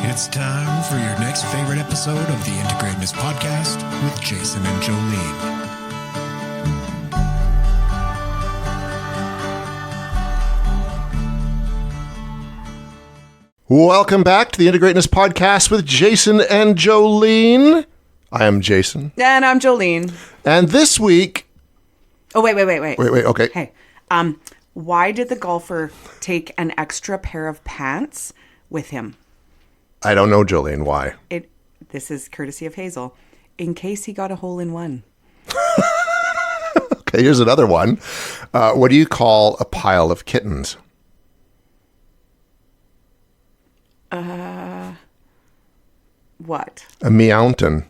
It's time for your next favorite episode of the Integratedness Podcast with Jason and Jolene. Welcome back to the Integratedness Podcast with Jason and Jolene. I am Jason. And I'm Jolene. And this week... Oh, wait, okay. Hey, why did the golfer take an extra pair of pants with him? I don't know, Jolene, why? This is courtesy of Hazel. In case he got a hole in one. Okay, here's another one. What do you call a pile of kittens? What? A meountain.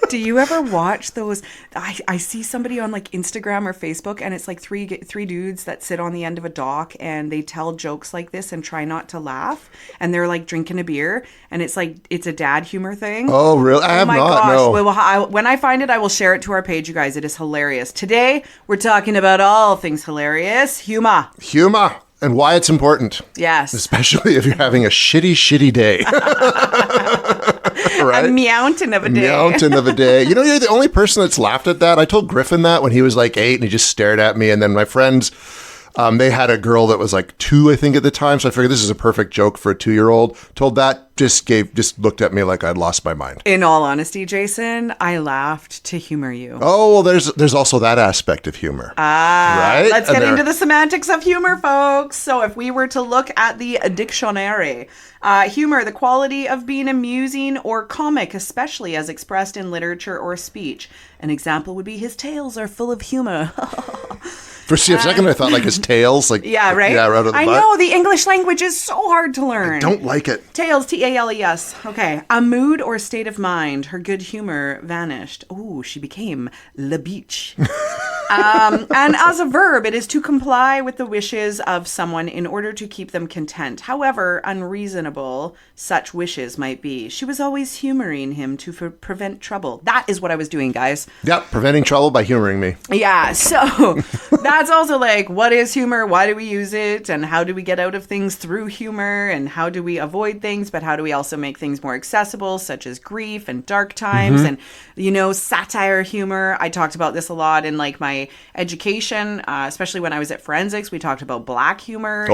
Do you ever watch those? I see somebody on like Instagram or Facebook, and it's like three dudes that sit on the end of a dock and they tell jokes like this and try not to laugh, and they're like drinking a beer, and it's like it's a dad humor thing. Oh, really? I have not. No. When I find it, I will share it to our page, you guys. It is hilarious. Today we're talking about all things hilarious, humor. Humor. And why it's important. Yes. Especially if you're having a shitty day. Right? A mountain of a day. Mountain of a day. You know, you're the only person that's laughed at that. I told Griffin that when he was like 8 and he just stared at me. And then my friends, they had a girl that was like 2, I think, at the time. So I figured this is a perfect joke for a 2-year-old. Told that, just looked at me like I'd lost my mind. In all honesty, Jason, I laughed to humor you. Oh, well, there's also that aspect of humor. Right? Let's get into the semantics of humor, folks. So if we were to look at the dictionary, humor, the quality of being amusing or comic, especially as expressed in literature or speech. An example would be his tales are full of humor. For a second, I thought like his tails. Like, yeah, right? Yeah, right out of the I butt. know, the English language is so hard to learn. I don't like it. Tails, T-A-L-E-S. Okay. A mood or state of mind. Her good humor vanished. Ooh, she became la beach. And as a verb, it is to comply with the wishes of someone in order to keep them content. However unreasonable such wishes might be. She was always humoring him to prevent trouble. That is what I was doing, guys. Yep, preventing trouble by humoring me. Yeah, so that's also like, what is humor? Why do we use it? And how do we get out of things through humor? And how do we avoid things? But how do we also make things more accessible, such as grief and dark times and, you know, satire humor? I talked about this a lot in like my education, especially when I was at forensics. We talked about black humor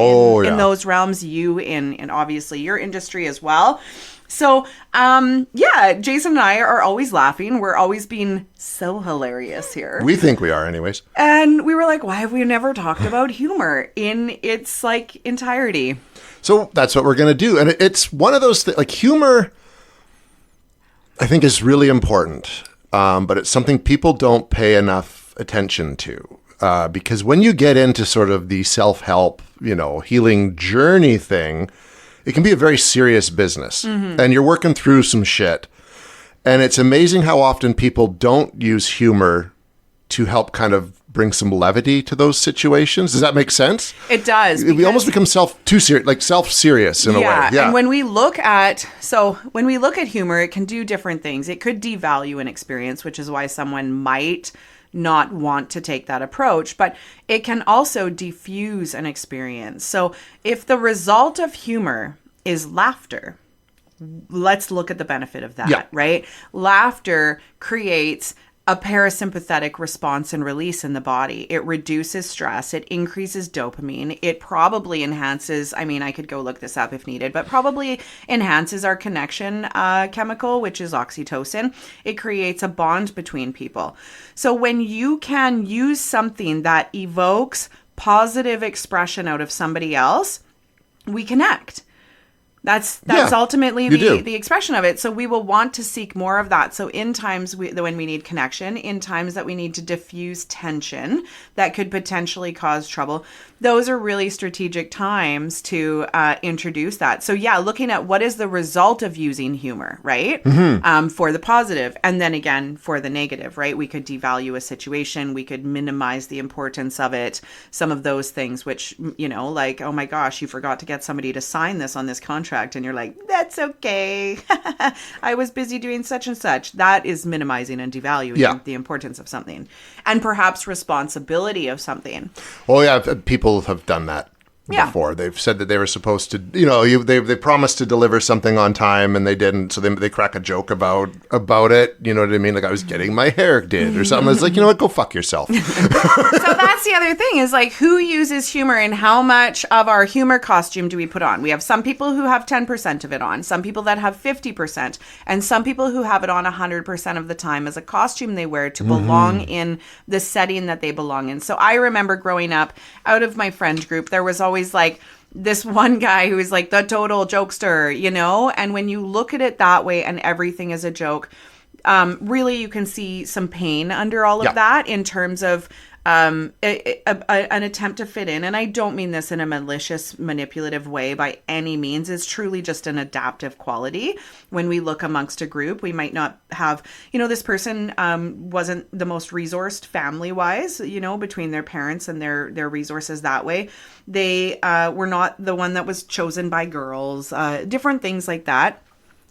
in those realms, in obviously your industry as well. So, Jason and I are always laughing. We're always being so hilarious here. We think we are anyways. And we were like, why have we never talked about humor in its like entirety? So that's what we're going to do. And it's one of those things, like humor, I think is really important. But it's something people don't pay enough attention to. Because when you get into sort of the self-help, healing journey thing, it can be a very serious business. And you're working through some shit. And it's amazing how often people don't use humor to help kind of bring some levity to those situations. Does that make sense? It does. We almost become self-serious in a way. Yeah. And when we look at humor, it can do different things. It could devalue an experience, which is why someone might not want to take that approach, but it can also diffuse an experience. So if the result of humor is laughter, let's look at the benefit of that, right? Laughter creates a parasympathetic response and release in the body. It reduces stress. It increases dopamine. It probably enhances, I could go look this up if needed, but probably enhances our connection chemical, which is oxytocin. It creates a bond between people. So when you can use something that evokes positive expression out of somebody else, we connect. That's ultimately the expression of it. So we will want to seek more of that. So in times when we need connection, in times that we need to diffuse tension that could potentially cause trouble, those are really strategic times to introduce that. So looking at what is the result of using humor, right? For the positive, and then again for the negative, right? We could devalue a situation. We could minimize the importance of it. Some of those things, which, like, oh my gosh, you forgot to get somebody to sign this on this contract. And you're like, that's okay. I was busy doing such and such. That is minimizing and devaluing the importance of something and perhaps responsibility of something. Well, yeah, people have done that before. They've said that they were supposed to, they promised to deliver something on time and they didn't. So they crack a joke about it. You know what I mean? Like I was getting my hair did or something. It's like, you know what? Go fuck yourself. So that's the other thing is like who uses humor and how much of our humor costume do we put on? We have some people who have 10% of it on, some people that have 50%, and some people who have it on 100% of the time as a costume they wear to belong in the setting that they belong in. So I remember growing up, out of my friend group, there was always like this one guy who was like the total jokester, and when you look at it that way and everything is a joke, really you can see some pain under all of that in terms of an attempt to fit in. And I don't mean this in a malicious, manipulative way by any means. It's truly just an adaptive quality. When we look amongst a group, we might not have, this person wasn't the most resourced family-wise, between their parents and their resources that way. They were not the one that was chosen by girls, different things like that.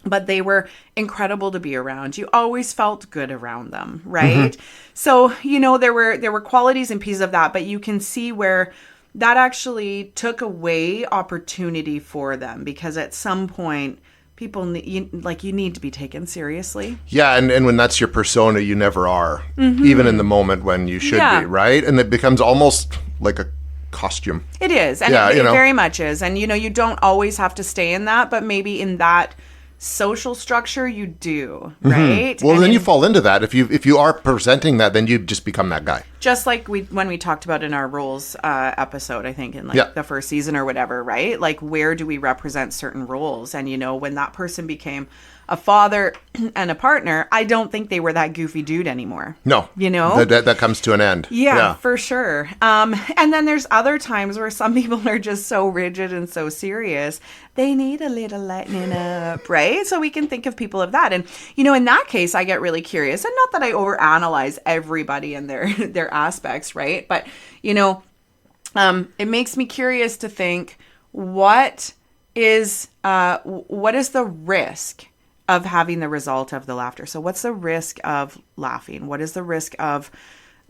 But they were incredible to be around. You always felt good around them, right? So, there were qualities and pieces of that, but you can see where that actually took away opportunity for them because at some point people you need to be taken seriously. Yeah, and when that's your persona, you never are, even in the moment when you should be, right? And it becomes almost like a costume. It is, and it very much is. And you don't always have to stay in that, but maybe in that social structure you do, right? Well, and then you fall into that. If you are presenting that, then you just become that guy. Just like when we talked about in our roles episode, I think in the first season or whatever, right? Like where do we represent certain roles? And when that person became a father and a partner, I don't think they were that goofy dude anymore. No. That comes to an end. Yeah, for sure. And then there's other times where some people are just so rigid and so serious. They need a little lightening up, right? So we can think of people of that. And, in that case, I get really curious. And not that I overanalyze everybody and their aspects, right? But, it makes me curious to think what is the risk of having the result of the laughter? So what's the risk of laughing? What is the risk of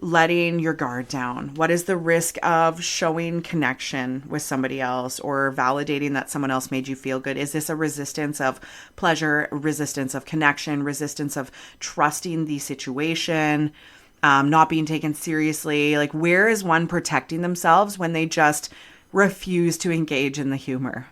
letting your guard down? What is the risk of showing connection with somebody else or validating that someone else made you feel good? Is this a resistance of pleasure, resistance of connection, resistance of trusting the situation, not being taken seriously? Like where is one protecting themselves when they just refuse to engage in the humor?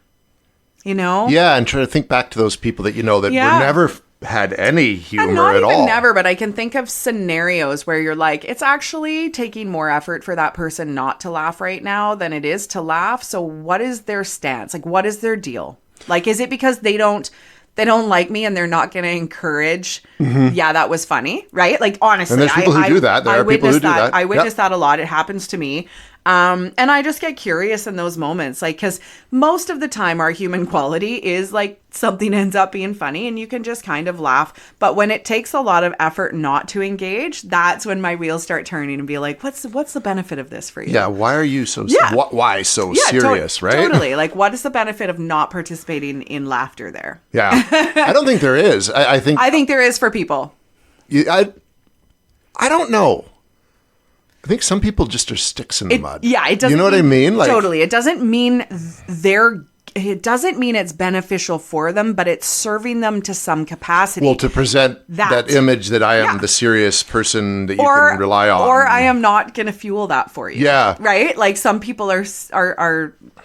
Yeah, and try to think back to those people that that were never had any humor not at even all. Never, but I can think of scenarios where you're like, it's actually taking more effort for that person not to laugh right now than it is to laugh. So what is their stance? Like, what is their deal? Like, is it because they don't like me and they're not going to encourage, yeah, that was funny, right? Like, honestly. And there's people who do that. There are people who do that. I witness that a lot. It happens to me. And I just get curious in those moments, like, because most of the time our human quality is like something ends up being funny and you can just kind of laugh. But when it takes a lot of effort not to engage, that's when my wheels start turning and be like, what's the benefit of this for you? Yeah. Why are you so, why so serious, right? Totally. Like, what is the benefit of not participating in laughter there? Yeah. I don't think there is. I think there is for people. I don't know. I think some people just are sticks in the mud. Yeah, it doesn't. You know what I mean? Like, totally. It doesn't mean it's beneficial for them, but it's serving them to some capacity. Well, to present that image that I am the serious person that you can rely on. Or I am not going to fuel that for you. Yeah. Right? Like some people are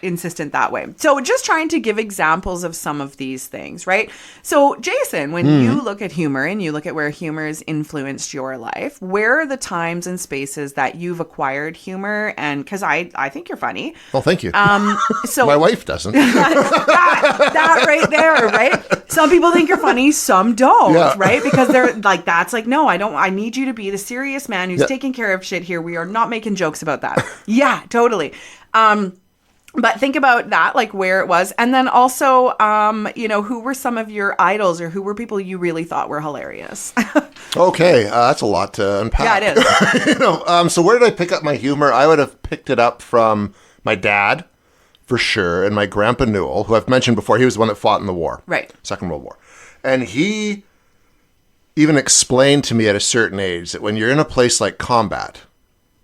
insistent that way. So just trying to give examples of some of these things, right? So Jason, when you look at humor and you look at where humor has influenced your life, where are the times and spaces that you've acquired humor? And because I think you're funny. Well, thank you. So my wife doesn't. that right there, right? Some people think you're funny, some don't, right? Because they're like, that's like, no, I don't. I need you to be the serious man who's taking care of shit here. We are not making jokes about that. Yeah, totally. But think about that, like where it was. And then also, who were some of your idols or who were people you really thought were hilarious? Okay. That's a lot to unpack. Yeah, it is. So where did I pick up my humor? I would have picked it up from my dad, for sure, and my grandpa Newell, who I've mentioned before. He was the one that fought in the war. Right. Second World War. And he even explained to me at a certain age that when you're in a place like combat,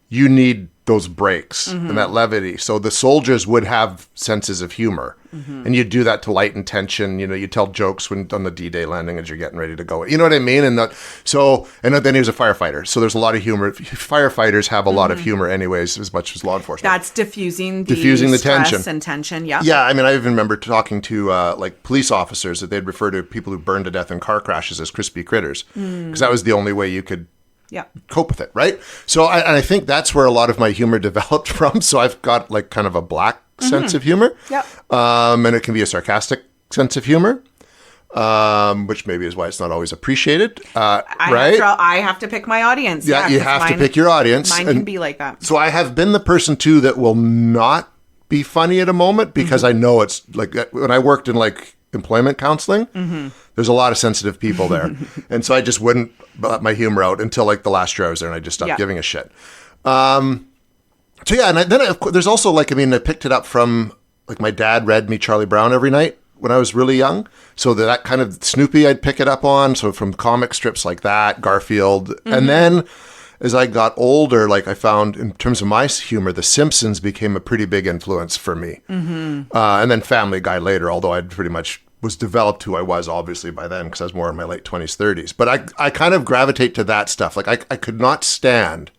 you need those breaks and that levity. So the soldiers would have senses of humor, and you do that to lighten tension. You tell jokes when on the D-Day landing as you're getting ready to go. You know what I mean? And then he was a firefighter, so there's a lot of humor. Firefighters have a lot of humor, anyways, as much as law enforcement. That's diffusing the stress tension and tension. Yeah. Yeah, I mean, I even remember talking to like police officers that they'd refer to people who burned to death in car crashes as crispy critters, because that was the only way you could cope with it, right? So I think that's where a lot of my humor developed from. So I've got like kind of a black sense of humor. Yep. And it can be a sarcastic sense of humor, which maybe is why it's not always appreciated. Right? I have to pick my audience. Yeah, you have to pick your audience. Mine can be like that. So I have been the person too that will not be funny at a moment because I know it's like when I worked in like employment counseling, there's a lot of sensitive people there. And so I just wouldn't let my humor out until like the last year I was there, and I just stopped giving a shit. So yeah, and then of course, there's also like, I mean, I picked it up from like my dad read me Charlie Brown every night when I was really young. So that kind of Snoopy I'd pick it up on. So from comic strips like that, Garfield. And then as I got older, like I found in terms of my humor, The Simpsons became a pretty big influence for me. And then Family Guy later, although I'd pretty much was developed who I was obviously by then because I was more in my late 20s, 30s. But I kind of gravitate to that stuff. Like I could not stand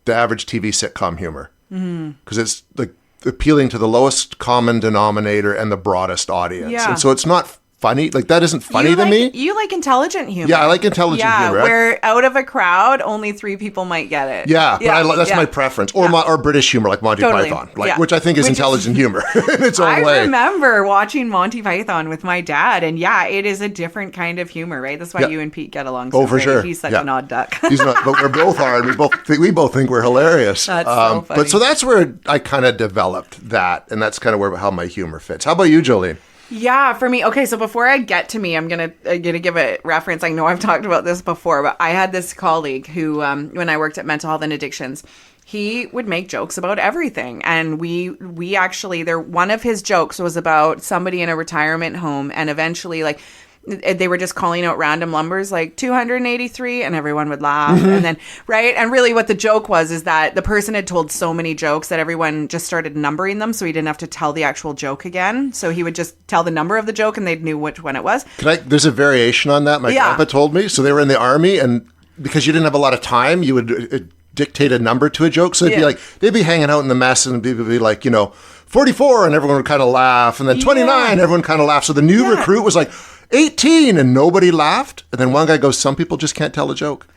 the average TV sitcom humor because it's like appealing to the lowest common denominator and the broadest audience. Yeah. And so it's not funny. Like that isn't funny to me. You like intelligent humor. Yeah, I like intelligent humor. Where out of a crowd, only 3 people might get it. Yeah, but that's my preference. Or British humor like Monty Python, which I think is intelligent humor in its own way. I remember watching Monty Python with my dad, and it is a different kind of humor, right? That's why you and Pete get along so for great. sure. He's such an odd duck. He's not, but we both are, and we both think we're hilarious. That's so funny. But so that's where I kind of developed that, and that's kind of how my humor fits. How about you, Jolene? Yeah, for me. Okay, so before I get to me, I'm gonna give a reference. I know I've talked about this before, but I had this colleague who, when I worked at Mental Health and Addictions, he would make jokes about everything, and we actually one of his jokes was about somebody in a retirement home, and eventually like they were just calling out random numbers like 283, and everyone would laugh. And then, right? And really what the joke was is that the person had told so many jokes that everyone just started numbering them, so he didn't have to tell the actual joke again. So he would just tell the number of the joke and they knew which one it was. There's a variation on that. My grandpa told me. So they were in the army, and because you didn't have a lot of time, you would dictate a number to a joke. So they'd be hanging out in the mess, and people would be like, 44, and everyone would kind of laugh. And then 29, everyone kind of laughed. So the new recruit was like, 18, and nobody laughed. And then one guy goes, some people just can't tell a joke.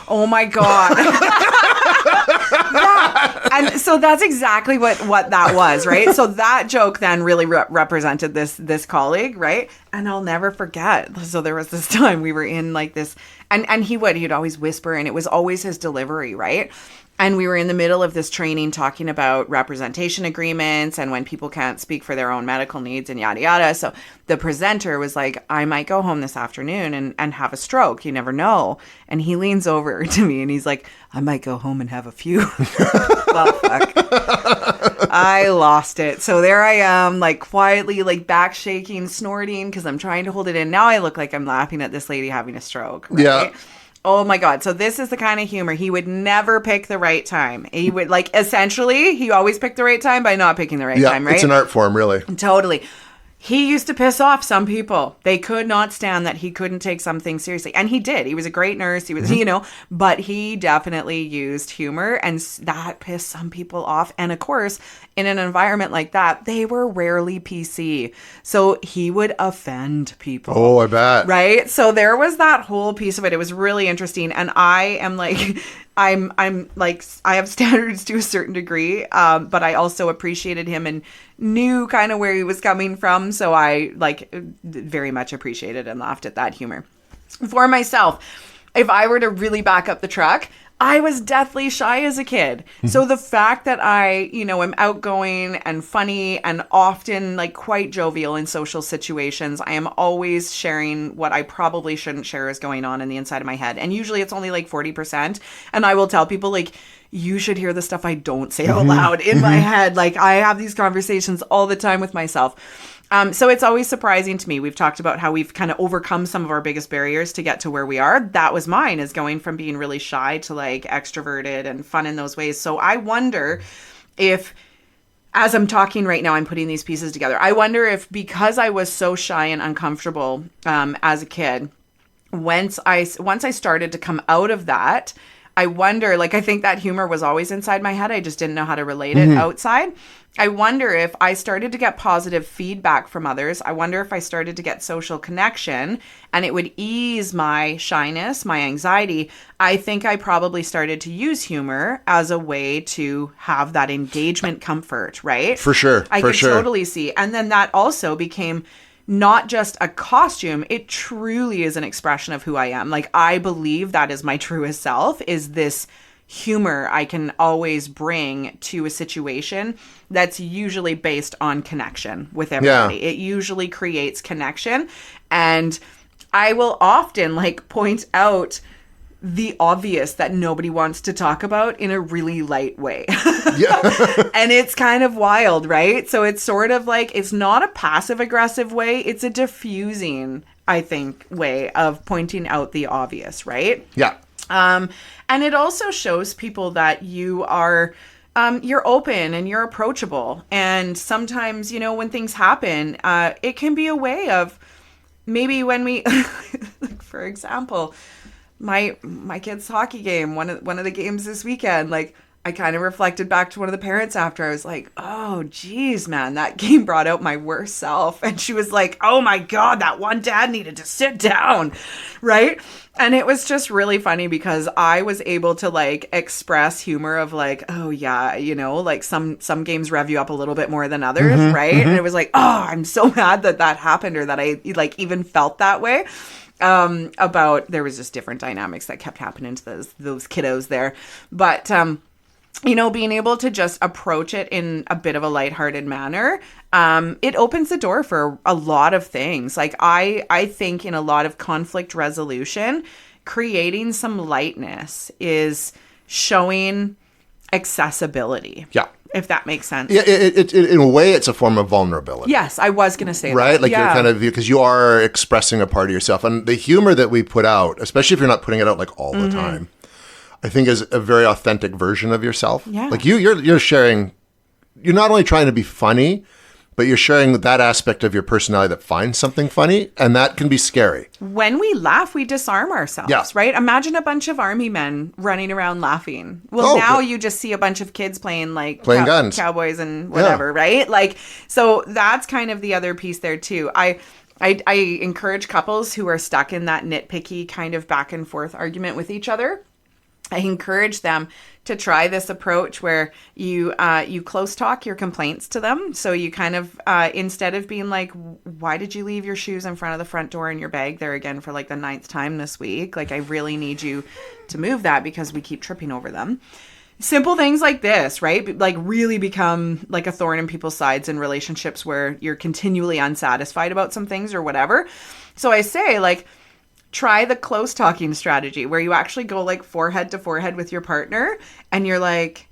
Oh my God. And so that's exactly what that was, right? So that joke then really represented this colleague, right? And I'll never forget. So there was this time we were in like this, and he'd always whisper, and it was always his delivery, right? And we were in the middle of this training talking about representation agreements and when people can't speak for their own medical needs and yada, yada. So the presenter was like, I might go home this afternoon and have a stroke. You never know. And he leans over to me and he's like, I might go home and have a few. Well, fuck. I lost it. So there I am, like quietly, like back shaking, snorting because I'm trying to hold it in. Now I look like I'm laughing at this lady having a stroke. Right? Yeah. Oh my God. So this is the kind of humor. He would never pick the right time. He would essentially, he always picked the right time by not picking the right time, right? It's an art form, really. Totally. He used to piss off some people. They could not stand that he couldn't take something seriously. And he did. He was a great nurse. He was, but he definitely used humor, and that pissed some people off. And of course, in an environment like that, they were rarely PC. So he would offend people. Oh, I bet. Right? So there was that whole piece of it. It was really interesting. And I am like... I'm like, I have standards to a certain degree, but I also appreciated him and knew kind of where he was coming from. So I very much appreciated and laughed at that humor. For myself, if I were to really back up the truck, I was deathly shy as a kid. So the fact that I, am outgoing and funny and often quite jovial in social situations, I am always sharing what I probably shouldn't share is going on in the inside of my head. And usually it's only 40%. And I will tell people you should hear the stuff I don't say out loud in my head. I have these conversations all the time with myself. So it's always surprising to me. We've talked about how we've kind of overcome some of our biggest barriers to get to where we are. That was mine, is going from being really shy to like extroverted and fun in those ways. So I wonder if, as I'm talking right now, I'm putting these pieces together. I wonder if, because I was so shy and uncomfortable as a kid, once I started to come out of that, I wonder, like, I think that humor was always inside my head. I just didn't know how to relate it outside. I wonder if I started to get positive feedback from others. I wonder if I started to get social connection and it would ease my shyness, my anxiety. I think I probably started to use humor as a way to have that engagement comfort, right? For sure. I could totally see. And then that also became not just a costume, it truly is an expression of who I am. Like, I believe that is my truest self, is this humor I can always bring to a situation that's usually based on connection with everybody. Yeah. It usually creates connection. And I will often like point out the obvious that nobody wants to talk about in a really light way. Yeah. And it's kind of wild, right? So it's sort of like, it's not a passive aggressive way. It's a diffusing, I think, way of pointing out the obvious, right? Yeah. And it also shows people that you are, you're open and you're approachable. And sometimes, you know, when things happen, it can be a way of maybe when we, like, for example, my kid's hockey game, one of the games this weekend, like, I kind of reflected back to one of the parents after. I was like, oh, geez, man, that game brought out my worst self. And she was like, oh, my God, that one dad needed to sit down. Right. And it was just really funny because I was able to like express humor of like, oh, yeah, you know, like some games rev you up a little bit more than others. Right. And it was like, oh, I'm so mad that happened, or that I like even felt that way. About, there was just different dynamics that kept happening to those kiddos there. But, you know, being able to just approach it in a bit of a lighthearted manner, it opens the door for a lot of things. Like, I think in a lot of conflict resolution, creating some lightness is showing accessibility. Yeah. If that makes sense. Yeah, it in a way, it's a form of vulnerability. Yes, I was going to say right? that. Like, you're kind of, because you are expressing a part of yourself. And the humor that we put out, especially if you're not putting it out like all the time, I think is a very authentic version of yourself. Yeah. Like, you're sharing, you're not only trying to be funny, but you're sharing that aspect of your personality that finds something funny, and that can be scary. When we laugh, we disarm ourselves, yeah. right? Imagine a bunch of army men running around laughing. Well, now you just see a bunch of kids playing guns, cowboys and whatever, right? Like, so that's kind of the other piece there too. I encourage couples who are stuck in that nitpicky kind of back and forth argument with each other. I encourage them to try this approach where you close talk your complaints to them. So you kind of, instead of being like, why did you leave your shoes in front of the front door and your bag there again for like the 9th time this week? Like, I really need you to move that because we keep tripping over them. Simple things like this, right? Like, really become like a thorn in people's sides in relationships where you're continually unsatisfied about some things or whatever. So I say, like, try the close talking strategy where you actually go like forehead to forehead with your partner and you're like,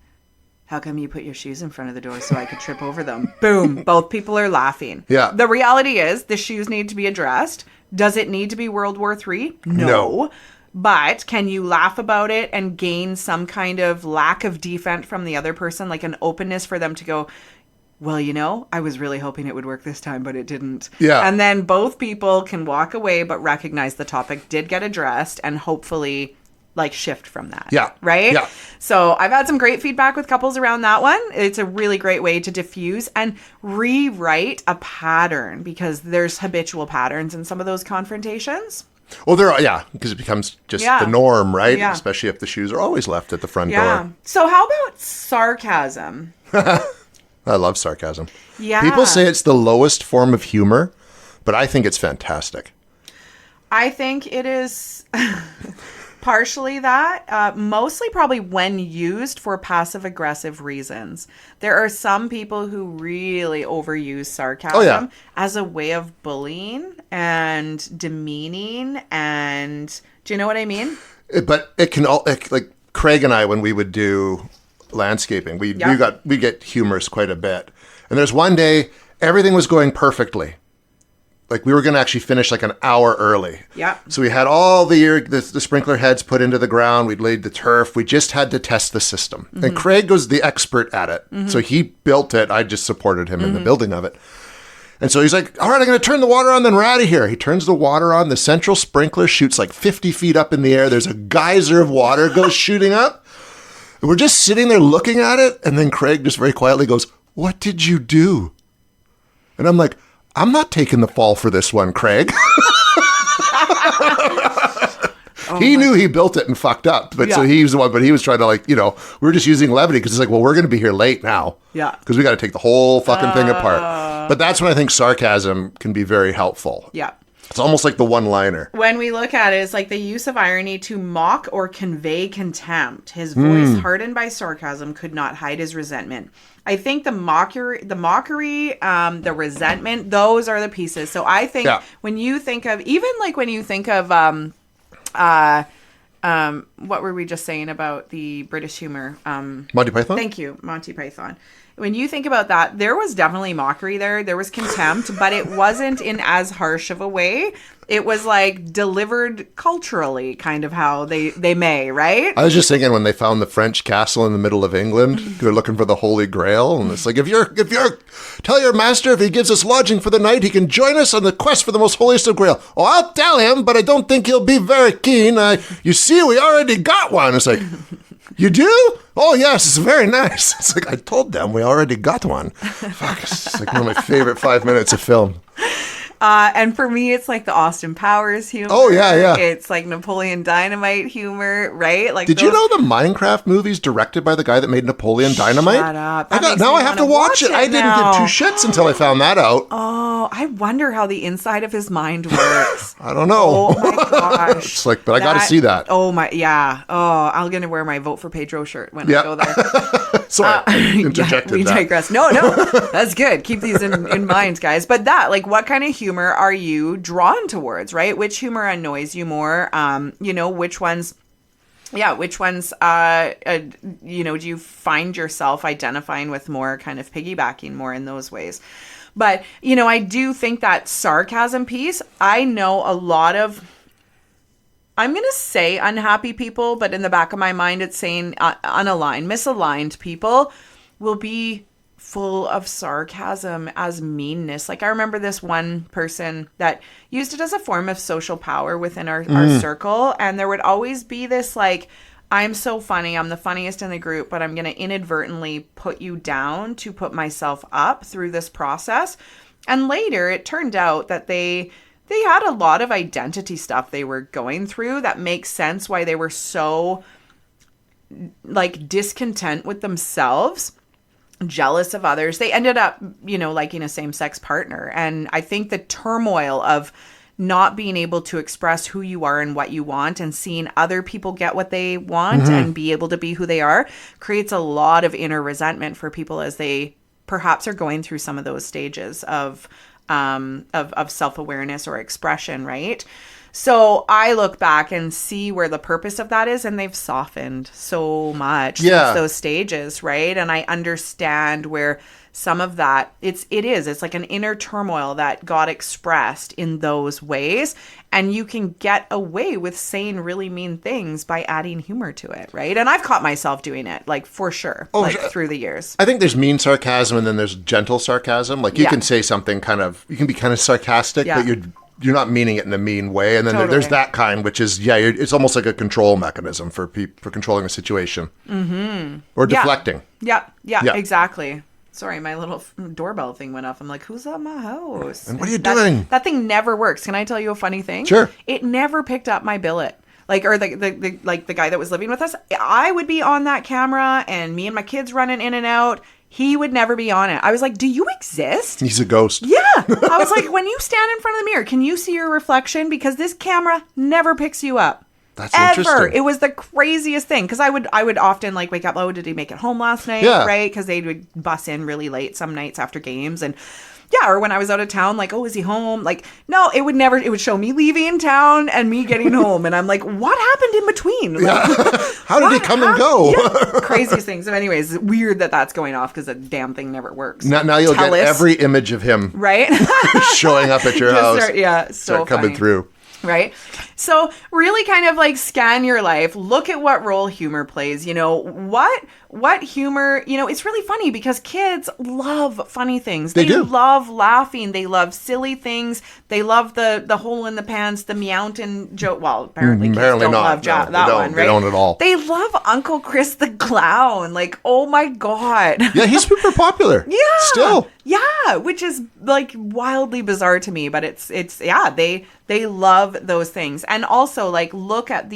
how come you put your shoes in front of the door so I could trip over them? Boom. Both people are laughing. Yeah. The reality is the shoes need to be addressed. Does it need to be World War III? No. But can you laugh about it and gain some kind of lack of defense from the other person, like an openness for them to go, well, you know, I was really hoping it would work this time, but it didn't. Yeah. And then both people can walk away, but recognize the topic did get addressed and hopefully like shift from that. Yeah. Right? Yeah. So I've had some great feedback with couples around that one. It's a really great way to diffuse and rewrite a pattern because there's habitual patterns in some of those confrontations. Well, because it becomes just the norm, right? Yeah. Especially if the shoes are always left at the front door. So how about sarcasm? I love sarcasm. Yeah. People say it's the lowest form of humor, but I think it's fantastic. I think it is partially that, mostly probably when used for passive-aggressive reasons. There are some people who really overuse sarcasm as a way of bullying and demeaning and... Do you know what I mean? But it can all... Like Craig and I, when we would do landscaping, we get humorous quite a bit. And there's one day, everything was going perfectly. Like we were going to actually finish like an hour early. Yeah. So we had all the sprinkler heads put into the ground. We'd laid the turf. We just had to test the system. And Craig was the expert at it. So he built it. I just supported him in the building of it. And so he's like, all right, I'm going to turn the water on, then we're out of here. He turns the water on. The central sprinkler shoots like 50 feet up in the air. There's a geyser of water goes shooting up. And we're just sitting there looking at it. And then Craig just very quietly goes, what did you do? And I'm like, I'm not taking the fall for this one, Craig. He knew he built it and fucked up. But so he was the one, but he was trying to like, we were just using levity because it's like, well, we're going to be here late now. Yeah. Because we got to take the whole fucking thing apart. But that's when I think sarcasm can be very helpful. Yeah. It's almost like the one-liner. When we look at it, it's like the use of irony to mock or convey contempt. His voice, hardened by sarcasm, could not hide his resentment. I think the mockery, the resentment, those are the pieces. So I think when you think of, even like when you think of, what were we just saying about the British humor? Monty Python? Thank you, Monty Python. When you think about that, there was definitely mockery there. There was contempt, but it wasn't in as harsh of a way. It was like delivered culturally, kind of how they may, right? I was just thinking when they found the French castle in the middle of England, they're looking for the Holy Grail, and it's like, if you're tell your master if he gives us lodging for the night, he can join us on the quest for the most holiest of Grail. Oh, I'll tell him, but I don't think he'll be very keen. You see, we already got one. It's like, you do? Oh, yes, it's very nice. It's like, I told them we already got one. Fuck, it's like one of my favorite 5 minutes of film. And for me, it's like the Austin Powers humor. Oh, yeah. It's like Napoleon Dynamite humor, right? Like, did you know the Minecraft movie's directed by the guy that made Napoleon Dynamite? Shut up. Now I have to watch it. I didn't give two shits until I found that out. Oh, I wonder how the inside of his mind works. I don't know. Oh my gosh. It's like, but I got to see that. Oh my, yeah. Oh, I'm going to wear my Vote for Pedro shirt when I go there. Sorry, interjected we that. digress. No, that's good. Keep these in mind, guys. But that, like, what kind of humor are you drawn towards, right? Which humor annoys you more? Which ones... Yeah, which ones, do you find yourself identifying with more, kind of piggybacking more in those ways? But, I do think that sarcasm piece, I know a lot of, I'm going to say unhappy people, but in the back of my mind, it's saying misaligned people will be full of sarcasm as meanness. Like I remember this one person that used it as a form of social power within our circle. And there would always be this like, I'm so funny. I'm the funniest in the group, but I'm going to inadvertently put you down to put myself up through this process. And later it turned out that they had a lot of identity stuff they were going through that makes sense why they were so like discontent with themselves, jealous of others. They ended up, liking a same-sex partner. And I think the turmoil of not being able to express who you are and what you want and seeing other people get what they want and be able to be who they are creates a lot of inner resentment for people as they perhaps are going through some of those stages of self-awareness or expression, right? So I look back and see where the purpose of that is, and they've softened so much since those stages, right? And I understand where some of that, it's like an inner turmoil that got expressed in those ways, and you can get away with saying really mean things by adding humor to it, right? And I've caught myself doing it, like for sure, through the years. I think there's mean sarcasm and then there's gentle sarcasm. Like you can say something you can be kind of sarcastic, but you're not meaning it in a mean way. And then there's that kind, which is, it's almost like a control mechanism for controlling a situation. Mm-hmm. Or deflecting. Yeah, exactly. Sorry, my little doorbell thing went off. I'm like, who's at my house? And what are you doing? That thing never works. Can I tell you a funny thing? Sure. It never picked up my billet. Or the guy that was living with us. I would be on that camera and me and my kids running in and out. He would never be on it. I was like, do you exist? He's a ghost. Yeah. I was like, when you stand in front of the mirror, can you see your reflection? Because this camera never picks you up. That's interesting. It was the craziest thing. Because I would often like wake up, did he make it home last night? Yeah. Right? Because they would bus in really late some nights after games. And Yeah, or when I was out of town, like, oh, is he home? Like, no, it would show me leaving town and me getting home. And I'm like, what happened in between? Like, How did he come and go? Yeah, craziest things. So anyways, it's weird that that's going off because the damn thing never works. Now you'll Tell get us. every image of him Right? showing up at your house. Start coming funny. through. Right? So really kind of like scan your life, look at what role humor plays, what humor, it's really funny because kids love funny things. They do. love laughing. They love silly things. They love the hole in the pants, the meowing joke. Well, apparently kids don't not. love No, that they don't. one, right? They don't at all. They love Uncle Chris the Clown. Like, oh my God. Yeah, he's super popular. Yeah. Still. Yeah, which is like wildly bizarre to me, but it's they love those things. And also like look at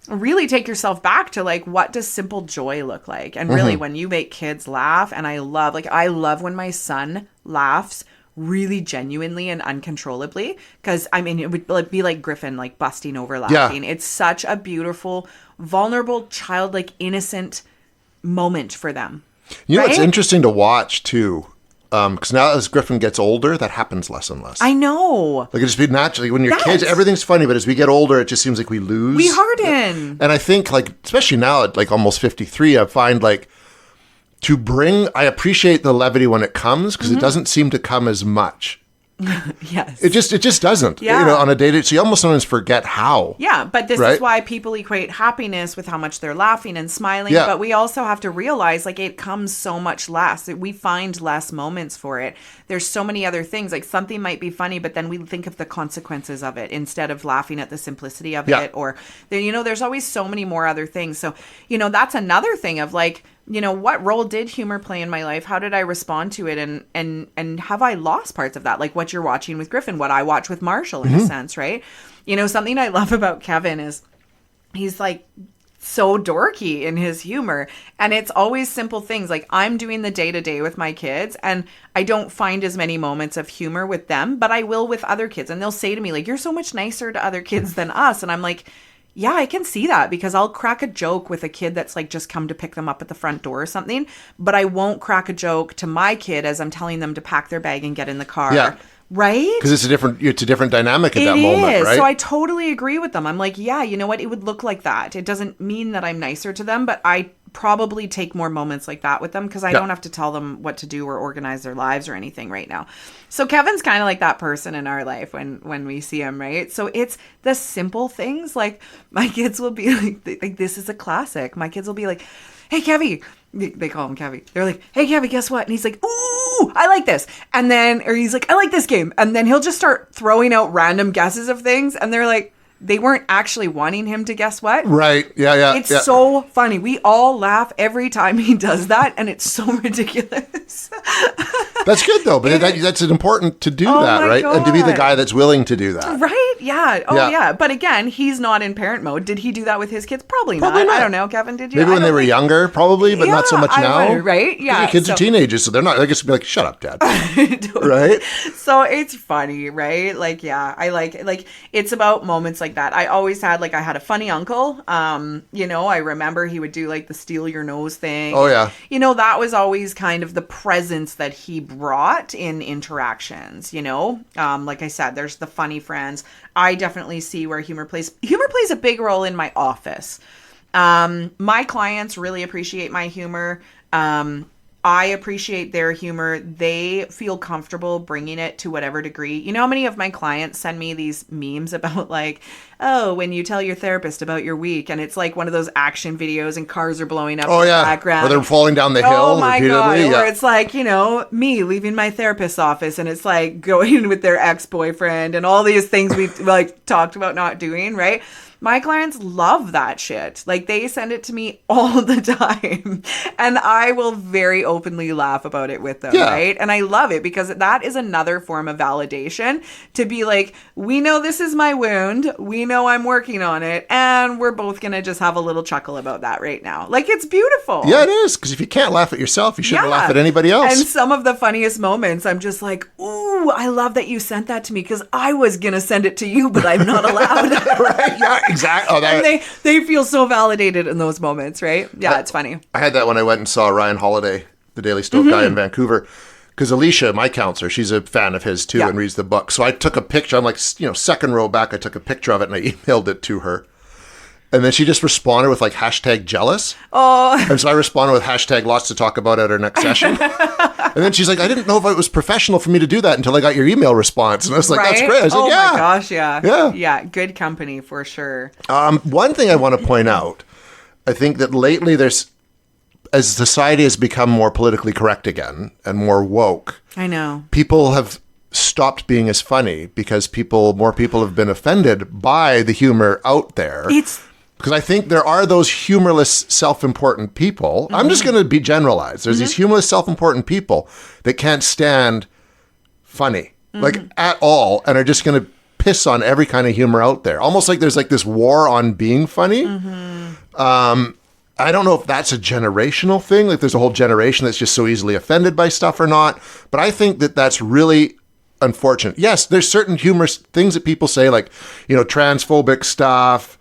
really take yourself back to like what does simple joy look like? And really when you make kids laugh, and I love when my son laughs really genuinely and uncontrollably, because I mean it would be like Griffin like busting over laughing. It's such a beautiful, vulnerable, childlike, innocent moment for them. It's interesting to watch too. Because now as Griffin gets older, that happens less and less. I know. Like it just be naturally when you're kids, everything's funny, but as we get older, it just seems like we lose. We harden. And I think like, especially now at like almost 53, I find like I appreciate the levity when it comes because it doesn't seem to come as much. Yes. It just doesn't. Yeah. On a day-to-day, so you almost sometimes forget how. Yeah, but this Right? is why people equate happiness with how much they're laughing and smiling. Yeah. But we also have to realize, like, it comes so much less. We find less moments for it. There's so many other things. Like, something might be funny, but then we think of the consequences of it instead of laughing at the simplicity of it. Or, there's always so many more other things. So, that's another thing of, like, what role did humor play in my life? How did I respond to it? And have I lost parts of that? Like what you're watching with Griffin, what I watch with Marshall in a sense, right? Something I love about Kevin is he's like so dorky in his humor, and it's always simple things. Like I'm doing the day-to-day with my kids, and I don't find as many moments of humor with them, but I will with other kids. And they'll say to me like, you're so much nicer to other kids than us. And I'm like, yeah, I can see that, because I'll crack a joke with a kid that's like just come to pick them up at the front door or something, but I won't crack a joke to my kid as I'm telling them to pack their bag and get in the car. Yeah. Right? Because it's a different dynamic at that moment, right? So I totally agree with them. I'm like, yeah, you know what? It would look like that. It doesn't mean that I'm nicer to them, but I probably take more moments like that with them because I don't have to tell them what to do or organize their lives or anything right now. So Kevin's kind of like that person in our life when we see him, right? So it's the simple things. Like my kids will be like this is a classic. My kids will be like, hey, Kevy. They call him Kevy. They're like, hey, Kevy, guess what? And he's like, ooh, I like this. And then, or he's like, I like this game. And then he'll just start throwing out random guesses of things. And they're like, they weren't actually wanting him to guess what. Right. Yeah. It's so funny. We all laugh every time he does that. And it's so ridiculous. That's good though. But that's important to do that, right? God. And to be the guy that's willing to do that. Right? Yeah. Oh, Yeah. yeah. But again, he's not in parent mode. Did he do that with his kids? Probably not. Probably not. I don't know. Kevin, did you? Maybe I when they don't were think- younger, probably, but not so much I now. wonder, right? Yeah. Your kids are teenagers, so they're not. I guess be like, shut up, Dad. Right? So it's funny, right? Like, yeah, I like it's about moments like that. I always had I had a funny uncle. I remember he would do like the steal your nose thing. Oh, yeah. That was always kind of the presence that he brought in interactions, like I said, there's the funny friends. I definitely see where humor plays a big role in my office. My clients really appreciate my humor. I appreciate their humor. They feel comfortable bringing it to whatever degree. You know how many of my clients send me these memes about like, oh, when you tell your therapist about your week, and it's like one of those action videos and cars are blowing up in the background. Or they're falling down the hill Oh my repeatedly. God. Yeah. Or it's like, me leaving my therapist's office, and it's like going with their ex-boyfriend and all these things we like talked about not doing, right? My clients love that shit. Like they send it to me all the time, and I will very openly laugh about it with them, right? And I love it because that is another form of validation to be like, we know this is my wound. We know I'm working on it, and we're both going to just have a little chuckle about that right now. Like it's beautiful. Yeah, it is. Because if you can't laugh at yourself, you shouldn't laugh at anybody else. And some of the funniest moments, I'm just like, ooh, I love that you sent that to me because I was going to send it to you, but I'm not allowed. Right? Yeah, exactly. Oh, and they feel so validated in those moments, right? Yeah, it's funny. I had that when I went and saw Ryan Holiday, the Daily Stoic guy in Vancouver. because Alicia, my counselor, she's a fan of his too and reads the book. So I took a picture. I'm like, second row back. I took a picture of it and I emailed it to her. And then she just responded with like hashtag jealous. Oh. And so I responded with hashtag lots to talk about at our next session. And then she's like, I didn't know if it was professional for me to do that until I got your email response. And I was like, that's great. I was like, yeah. Oh my gosh, yeah. Yeah. Yeah, good company for sure. One thing I want to point out, I think that lately as society has become more politically correct again and more woke. I know. People have stopped being as funny because more people have been offended by the humor out there. Because I think there are those humorless, self-important people. I'm just going to be generalized. There's these humorless, self-important people that can't stand funny, like at all, and are just going to piss on every kind of humor out there. Almost like there's like this war on being funny. I don't know if that's a generational thing. Like there's a whole generation that's just so easily offended by stuff or not. But I think that that's really unfortunate. Yes, there's certain humorous things that people say, like, transphobic stuff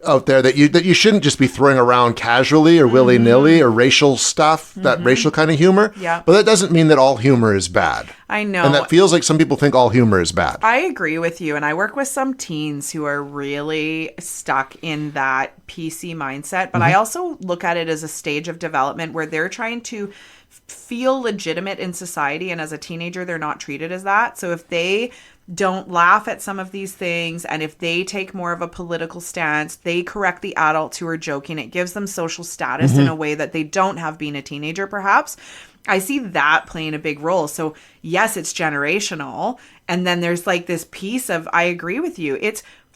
out there that you shouldn't just be throwing around casually or willy-nilly, or racial stuff, that racial kind of humor. Yeah. But that doesn't mean that all humor is bad. I know. And that feels like some people think all humor is bad. I agree with you. And I work with some teens who are really stuck in that PC mindset. But I also look at it as a stage of development where they're trying to feel legitimate in society. And as a teenager, they're not treated as that. So if they don't laugh at some of these things, and if they take more of a political stance, they correct the adults who are joking. It gives them social status in a way that they don't have being a teenager, perhaps. I see that playing a big role. So yes, it's generational. And then there's like this piece of, I agree with you.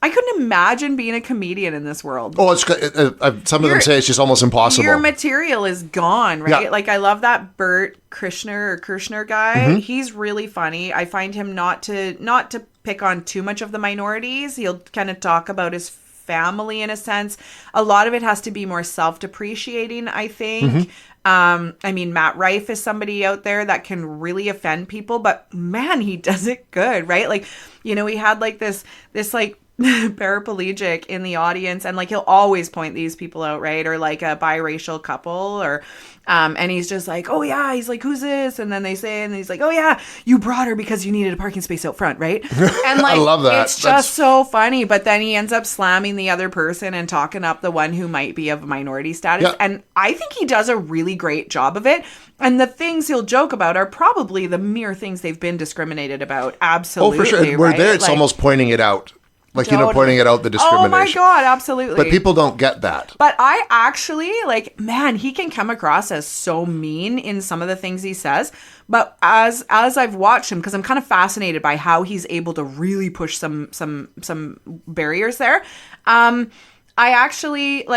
I couldn't imagine being a comedian in this world. Oh, some of them say it's just almost impossible. Your material is gone, right? Yeah. Like I love that Bert Kirshner guy. He's really funny. I find him not to pick on too much of the minorities. He'll kind of talk about his family in a sense. A lot of it has to be more self-depreciating, I think. I mean, Matt Rife is somebody out there that can really offend people, but man, he does it good, right? Like, we had like this like paraplegic in the audience, and like he'll always point these people out, right? Or like a biracial couple, or and he's just like, oh yeah, he's like, who's this? And then they say, and he's like, oh yeah, you brought her because you needed a parking space out front, right? And like, I love that. It's just so funny. But then he ends up slamming the other person and talking up the one who might be of minority status. Yeah. And I think he does a really great job of it. And the things he'll joke about are probably the mere things they've been discriminated about. Absolutely. Oh, for sure. We're there. It's like, almost pointing it out. Like, totally. Pointing it out, the discrimination. Oh my God, absolutely. But people don't get that. But I actually, man, he can come across as so mean in some of the things he says. But as I've watched him, because I'm kind of fascinated by how he's able to really push some barriers there, I actually,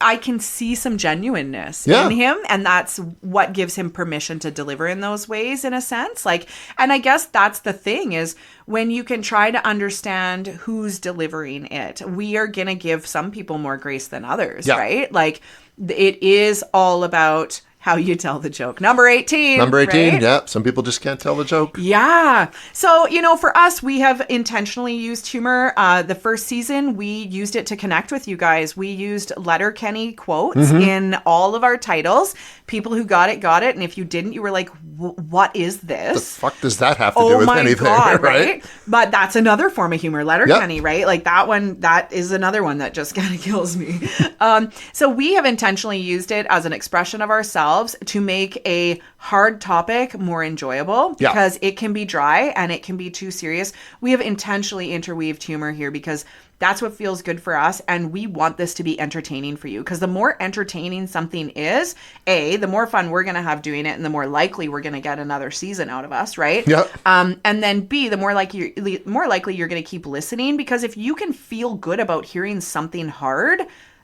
I can see some genuineness in him, and that's what gives him permission to deliver in those ways, in a sense. And I guess that's the thing, is when you can try to understand who's delivering it, we are going to give some people more grace than others, right? Like, it is all about how you tell the joke. Number 18. Right? Yeah. Some people just can't tell the joke. Yeah. So, for us, we have intentionally used humor. The first season, we used it to connect with you guys. We used Letterkenny quotes in all of our titles. People who got it. And if you didn't, you were like, what is this? The fuck does that have to do with anything? God, right? But that's another form of humor. Letterkenny, right? Like that one, that is another one that just kind of kills me. So we have intentionally used it as an expression of ourselves to make a hard topic more enjoyable, because it can be dry and it can be too serious. We have intentionally interweaved humor here because that's what feels good for us, and we want this to be entertaining for you, because the more entertaining something is, the more fun we're going to have doing it, and the more likely we're going to get another season out of us, right? Yep. And then B, the more likely you're going to keep listening, because if you can feel good about hearing something hard,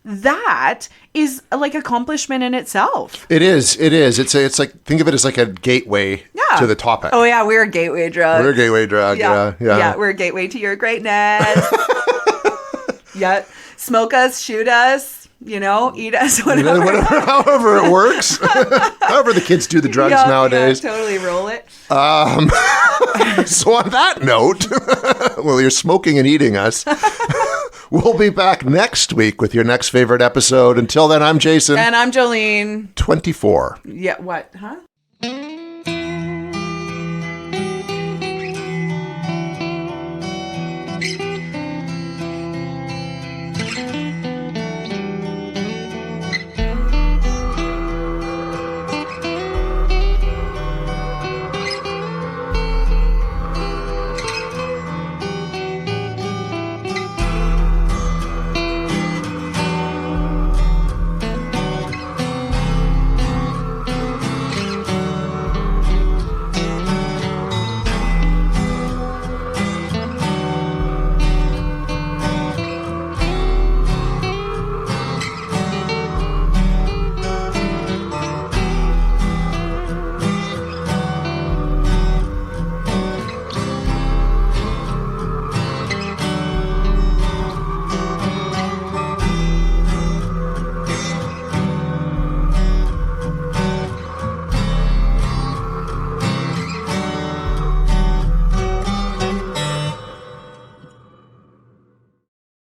that is like accomplishment in itself. It is. It's like, think of it as like a gateway to the topic. Oh yeah, we're a gateway drug. Yeah. We're a gateway to your greatness. Yeah. Smoke us, shoot us, eat us, whatever. However it works. However the kids do the drugs nowadays. Yeah, totally roll it. So on that note, well, you're smoking and eating us. We'll be back next week with your next favorite episode. Until then, I'm Jason. And I'm Jolene. 24. Yeah, what? Huh?